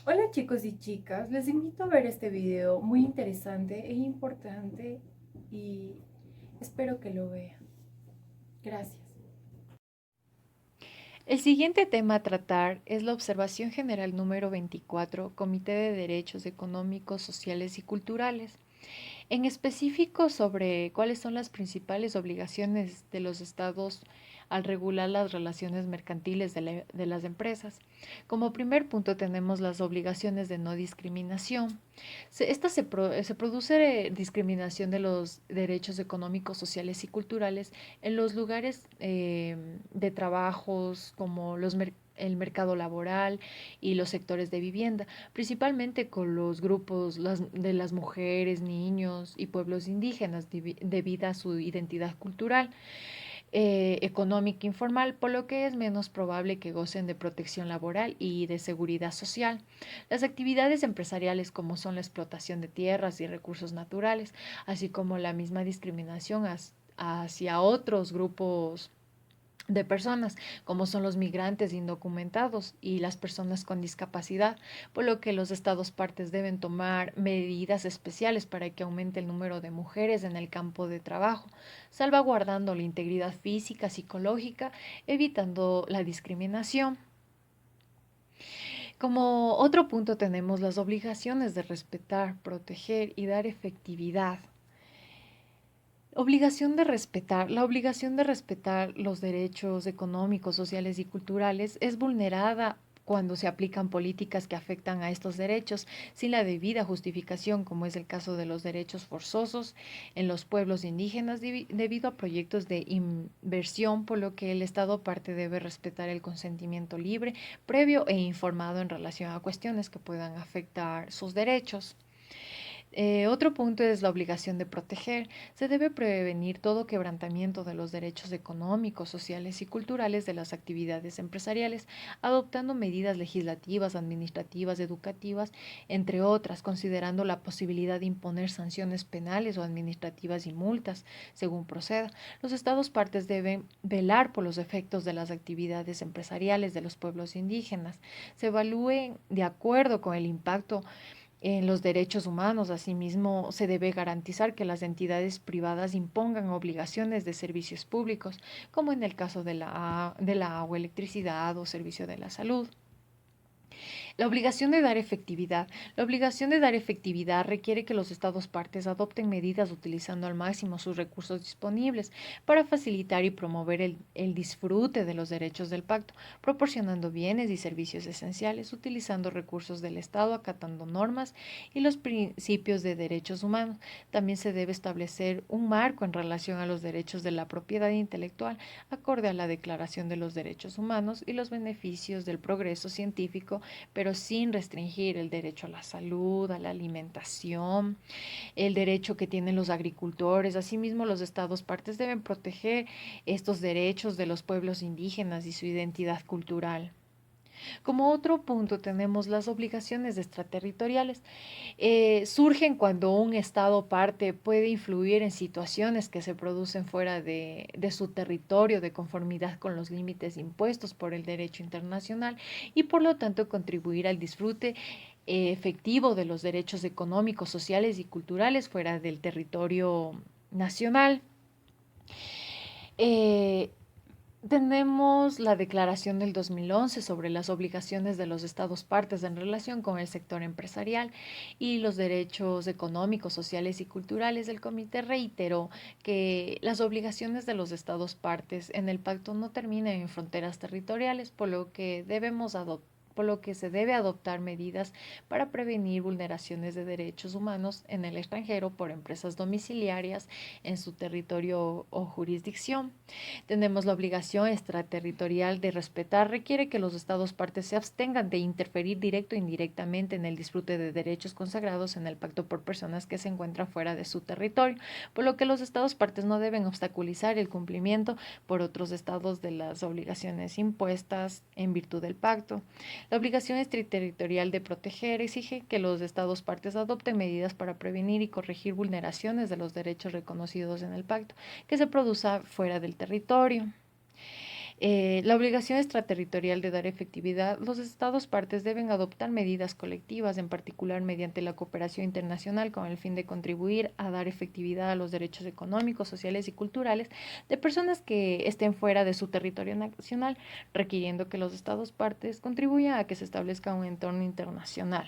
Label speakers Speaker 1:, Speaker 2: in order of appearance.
Speaker 1: Hola chicos y chicas, les invito a ver este video muy interesante e importante y espero que lo vean. Gracias.
Speaker 2: El siguiente tema a tratar es la observación general número 24, Comité de Derechos Económicos, Sociales y Culturales. En específico sobre cuáles son las principales obligaciones de los estados al regular las relaciones mercantiles de las empresas. Como primer punto tenemos las obligaciones de no discriminación. Se produce discriminación de los derechos económicos, sociales y culturales en los lugares de trabajos como el mercado laboral y los sectores de vivienda, principalmente con los grupos de las mujeres, niños y pueblos indígenas debido a su identidad cultural, económica informal, por lo que es menos probable que gocen de protección laboral y de seguridad social. Las actividades empresariales como son la explotación de tierras y recursos naturales, así como la misma discriminación hacia otros grupos de personas, como son los migrantes indocumentados y las personas con discapacidad, por lo que los estados partes deben tomar medidas especiales para que aumente el número de mujeres en el campo de trabajo, salvaguardando la integridad física, psicológica, evitando la discriminación. Como otro punto tenemos las obligaciones de respetar, proteger y dar efectividad. Obligación de respetar. La obligación de respetar los derechos económicos, sociales y culturales es vulnerada cuando se aplican políticas que afectan a estos derechos sin la debida justificación, como es el caso de los derechos forzosos en los pueblos indígenas debido a proyectos de inversión, por lo que el Estado parte debe respetar el consentimiento libre, previo e informado en relación a cuestiones que puedan afectar sus derechos. Otro punto es la obligación de proteger. Se debe prevenir todo quebrantamiento de los derechos económicos, sociales y culturales de las actividades empresariales, adoptando medidas legislativas, administrativas, educativas, entre otras, considerando la posibilidad de imponer sanciones penales o administrativas y multas, según proceda. Los estados partes deben velar por los efectos de las actividades empresariales de los pueblos indígenas. Se evalúen de acuerdo con el impacto en los derechos humanos. Asimismo, se debe garantizar que las entidades privadas impongan obligaciones de servicios públicos, como en el caso de la agua, electricidad o servicio de la salud. La obligación de dar efectividad. La obligación de dar efectividad requiere que los estados partes adopten medidas utilizando al máximo sus recursos disponibles para facilitar y promover el disfrute de los derechos del pacto, proporcionando bienes y servicios esenciales, utilizando recursos del Estado, acatando normas y los principios de derechos humanos. También se debe establecer un marco en relación a los derechos de la propiedad intelectual, acorde a la Declaración de los Derechos Humanos y los beneficios del progreso científico, pero sin restringir el derecho a la salud, a la alimentación, el derecho que tienen los agricultores. Asimismo, los estados partes deben proteger estos derechos de los pueblos indígenas y su identidad cultural. Como otro punto tenemos las obligaciones extraterritoriales. Surgen cuando un Estado parte puede influir en situaciones que se producen fuera de su territorio de conformidad con los límites impuestos por el derecho internacional y por lo tanto contribuir al disfrute efectivo de los derechos económicos, sociales y culturales fuera del territorio nacional. Eh, Tenemos la Declaración del 2011 sobre las obligaciones de los Estados partes en relación con el sector empresarial y los derechos económicos, sociales y culturales. El comité reiteró que las obligaciones de los Estados partes en el pacto no terminan en fronteras territoriales, por lo que se debe adoptar medidas para prevenir vulneraciones de derechos humanos en el extranjero por empresas domiciliarias en su territorio o jurisdicción. Tenemos la obligación extraterritorial de respetar, requiere que los estados partes se abstengan de interferir directo e indirectamente en el disfrute de derechos consagrados en el pacto por personas que se encuentran fuera de su territorio, por lo que los estados partes no deben obstaculizar el cumplimiento por otros estados de las obligaciones impuestas en virtud del pacto. La obligación extraterritorial de proteger exige que los estados partes adopten medidas para prevenir y corregir vulneraciones de los derechos reconocidos en el pacto que se produzca fuera del territorio. La obligación extraterritorial de dar efectividad, los Estados partes deben adoptar medidas colectivas, en particular mediante la cooperación internacional, con el fin de contribuir a dar efectividad a los derechos económicos, sociales y culturales de personas que estén fuera de su territorio nacional, requiriendo que los Estados partes contribuyan a que se establezca un entorno internacional